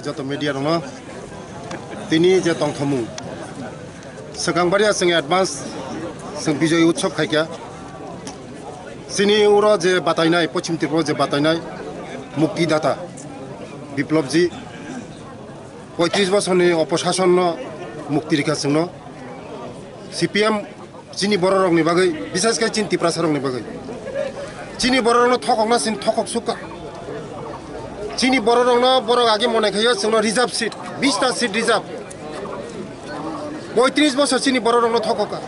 Jatuh media rumah, ini je tongthamu. Sekarang baria seng advance, seng bijay utsav khaikya. Sini ura je batainai, Pochim Tripura je batainai, Muktidata, Biplobji, 35 বছরনি অপশাসন মুক্তি রেখা সিংনো CPM চিনি বড় রংনি বাগৈ বিশেষ করে চিন্তি প্রাসার রংনি বাগৈ চিনি বড় রং থকক সিন থকক সুকা চিনি বড় রং বড় আগে মনে খাইও সিংনো রিজার্ভ সিট 20টা সিট রিজার্ভ 35 বছর চিনি বড় রং থককা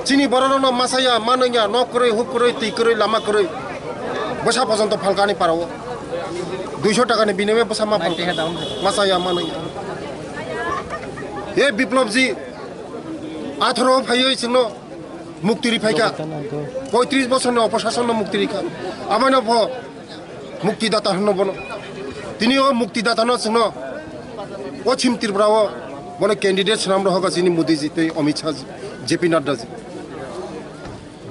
চিনি বড় রং মাসাইয়া মানইয়া ন করে হুক করে তি করে লামা করে বসা পর্যন্ত ফালকানি পারাও 200 টাকা নে বিনিময়ে বসা মা মাসাইয়া মানইয়া এ বিপ্লবজি 18 ফাইয় সিংনো মুক্তি রিফাইকা 35 বছর অপশাসন মুক্তি রিখা আমায় ন মুক্তিদাতা হন বন তিনিও মুক্তিদাতা ন সিংনো পশ্চিম ত্রিপুরাও বনে ক্যান্ডিডেট নাম রহকা চিনি মোদীজি তে অমিত শাহ জেপি নাড্ডাজি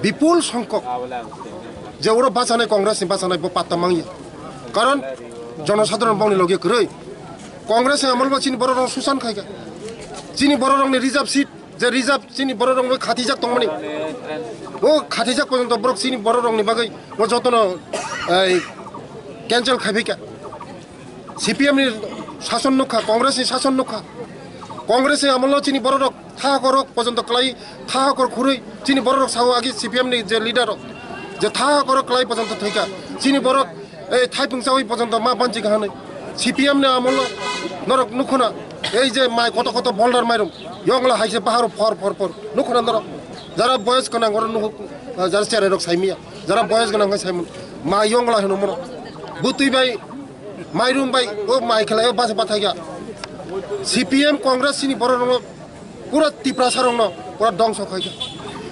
বিপুল সংখ্যক যে ওরা বাঁচানায় কংগ্রেস বাঁচানায় পাত্তা মাঙি কারণ জনসাধারণ বাউনি লগে করে কংগ্রেসে আমল বা চিনি বড় রং সুশান খাইকা চিনি বড় রংনি রিজার্ভ সিট যে রিজার্ভ চিনি বড় রং খাতিজাক দংমানি ও খাতিজাক পর্যন্ত বরক চিনি বড় রংনি বাগৈ ও যতন ক্যান্সেল খাইবিকা সিপিএমনি শাসন নখা কংগ্রেসনি শাসন নখা কংগ্রেসে আমল চিনি বড় রক থাহা করক পর্যন্ত ক্লাই থাহা কর খুরই চিনি বড় রক সাহু আগে সিপিএমনি যে লিডার যে থাহা করক ক্লাই পর্যন্ত থাইকা চিনি বড় এই থাইপুং চাওই পর্যন্ত মা বাঞ্চি গাহাनै সিপিএম নে আমল নরক নুখনা এই যে মাই কত কত বল্ডার মাইরম ইয়ংলা হাইছে পাহাড় ফর ফর ফর নুখনা নরক যারা বয়স গোনাং গর নুখ যারা চেরে রক সাইমিয়া যারা বয়স গোনাং সাইমন মা ইয়ংলা হনো মন বুতুই বাই মাইরুম বাই ও মাই খেলা ও বাসে পাথাইগা সিপিএম কংগ্রেস চিনি বড় রং পুরা ত্রিপ্রাসা রং পুরা ধ্বংস খাইগা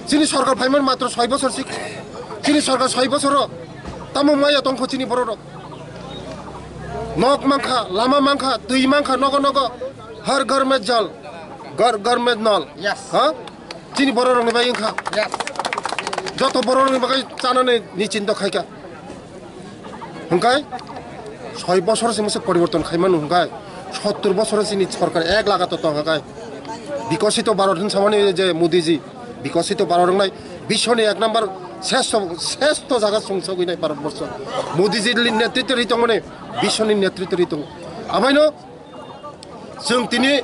চিনি সরকার ফাইমান মাত্র 6 বছর শিখ চিনি সরকার 6 বছর তামো মাইয়া তংখ চিনি বড় রং নক মাংখা লামা মাংখা দুই মাংখা নগ নগ हर घर में जल घर घर में नल हाँ चिनी बड़ रंग बाई खा जो बड़ रंग बाई चाने निचिंत खाइका हंकाय 6 বছর से परिवर्तन खाइमान हंकाय 70 বছর चिनी सरकार एक लागात तो हंकाय विकसित भारत सामान्य जे मोदीजी विकसित भारत नाय विश्वनि एक नम्बर श्रेष्ठ जगह संसगैनाय भारतवर्ष मोदीजी नेतृत्व रही माने विश्वनि नेतृत्व रही आमायनो जों दिनै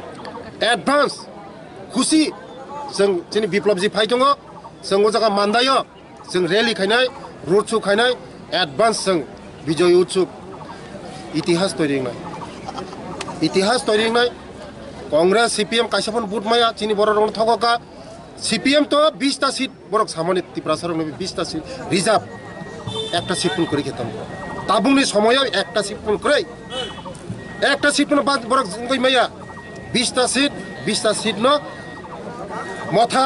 एडभान्स खुशी जों दिनै बिप्लबजी फाइ दङ जों ओ जायगा मान्दायो जों रेलि खायनाय रोड शो खायनाय एडभान्स जों विजय उत्सव इतिहास तैरिनाय कांग्रेस सीपीएम काइसाफोन बुट माया चिनी बर रंग थगका सीपीएम तो 20टा सीट बरक सामान्य ত্রিপুরা रंग 20टा सीट रिजार्व একটা সিট পুন করে খেতাম তাবুংনি সময় একটা সিট পুন করে একটা সিট পুন বাদ বরক গই মায়া 20টা সিট ন মথা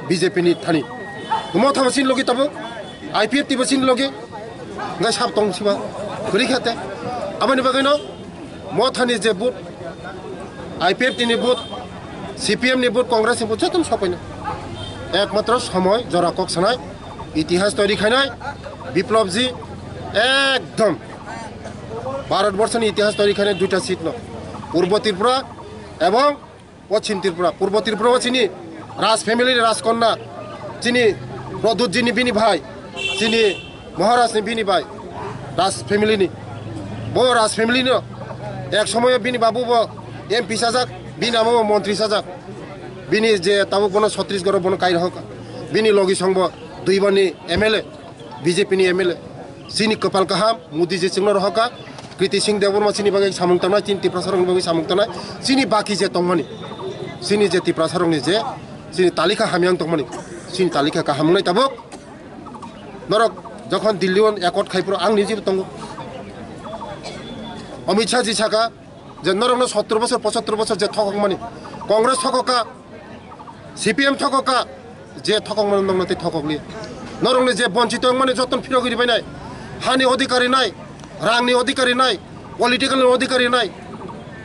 বিজেপি নি থানি মথা বসিন লগি তব আইপিএফ তি বসিন লগি গাই সাব তং সিবা করে খেতে আমানি বাগাইনো মথানি যে বুট आईपीएफ नी बुथ सीपीएम नी बुथ कांग्रेस नी बुथ जतन सफैनो एकमात्र समय जराकक सानाय इतिहास तैरि खानाय विप्लबजी एकदम भारतवर्षनि इतिहास तैरि खानाय दुइटा सीट न पूर्व त्रिपुरा एवं पश्चिम त्रिपुरा पूर्व त्रिपुरा चिनी राज फैमिली राजकन्या चिनी प्रदूत जी बिनी भाई चिनी महाराज नि बिनी भाई राज फैमिली नि बो राज फैमिली न एक समय बिनी बाबू बो एमपी साजाक बिनी आमो मंत्री साजाक बिनी जे ताबो बनो छत्तीसगढ़ बनो काई रहका बिनी लगी संग दुई बनी एमएलए बीजेपी नि एमएलए सिनी कपाल काहाम मोदी जी सिंह रहका कृति सिंह देवबर्मा सिनी बागै सामुंगतानाय चिन्ति प्रसारं बागै सामुंगतानाय सिनी बाकी जे तंगमनि सिनी जे प्रसारं नि जे सिनी तालिका हामियां तंगमनि सिनी तालिका काहामनाय ताबो नरक जखन दिल्लीवन एकट खाइपुर आं निजे तंगो अमित शाह जी साका जे नरक 70 বছর 75 বছর जे थकक माने कांग्रेस थकका सीपीएम थकका जे थकक माने नंगते थककलि नरक जे वंचित माने जतन फिरगिरि बायनाय हानि अधिकारी नाय रांनि अधिकारी नाय पलिटिकल अधिकारी नाय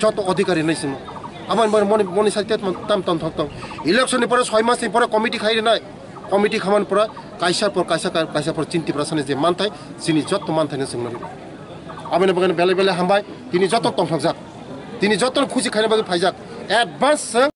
যত अधिकारी नाय सिम আমার মনে সাইতে তাম তাম থাকতাম ইলেকশনের পরে 6 মাসের পরে কমিটি খাইরে নাই কমিটি খামান পরে কাইসার পর চিন্তি প্রশাসনে যে মানথাই যিনি যত মানথাইनो सोंनानै आबायनो बागान बेले बेले हामबाय दिनै যত तंथाक जाक दिनै যত खुसि खायनो बागै फायजाक एडभान्स